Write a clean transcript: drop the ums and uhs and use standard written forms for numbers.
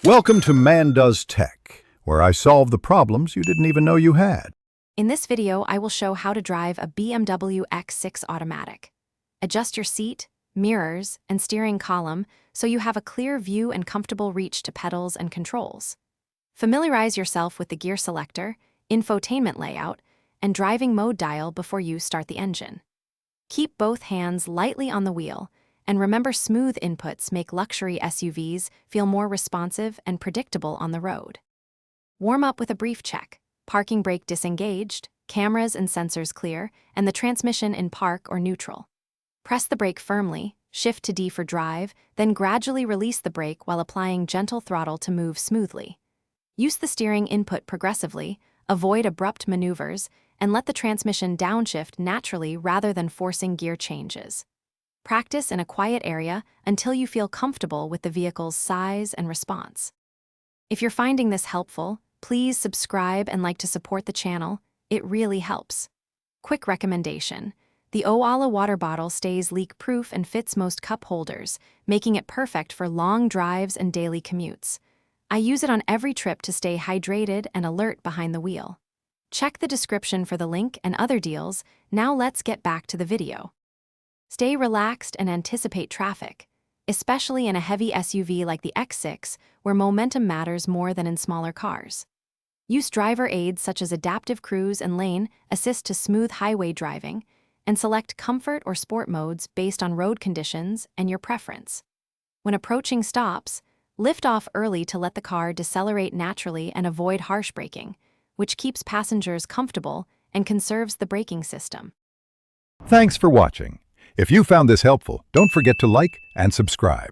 Welcome to Man Does Tech, where I solve the problems you didn't even know you had. In this video, I will show how to drive a BMW X6 automatic. Adjust your seat, mirrors, and steering column so you have a clear view and comfortable reach to pedals and controls. Familiarize yourself with the gear selector, infotainment layout, and driving mode dial before you start the engine. Keep both hands lightly on the wheel, and remember smooth inputs make luxury SUVs feel more responsive and predictable on the road. Warm up with a brief check. Parking brake disengaged, cameras and sensors clear, and the transmission in park or neutral. Press the brake firmly, shift to D for drive, then gradually release the brake while applying gentle throttle to move smoothly. Use the steering input progressively, avoid abrupt maneuvers, and let the transmission downshift naturally rather than forcing gear changes. Practice in a quiet area until you feel comfortable with the vehicle's size and response. If you're finding this helpful, please subscribe and like to support the channel. It really helps. Quick recommendation: the Owala water bottle stays leak-proof and fits most cup holders, making it perfect for long drives and daily commutes. I use it on every trip to stay hydrated and alert behind the wheel. Check the description for the link and other deals. Now let's get back to the video. Stay relaxed and anticipate traffic, especially in a heavy SUV like the X6, where momentum matters more than in smaller cars. Use driver aids such as adaptive cruise and lane assist to smooth highway driving, and select comfort or sport modes based on road conditions and your preference. When approaching stops, lift off early to let the car decelerate naturally and avoid harsh braking, which keeps passengers comfortable and conserves the braking system. Thanks for watching. If you found this helpful, don't forget to like and subscribe.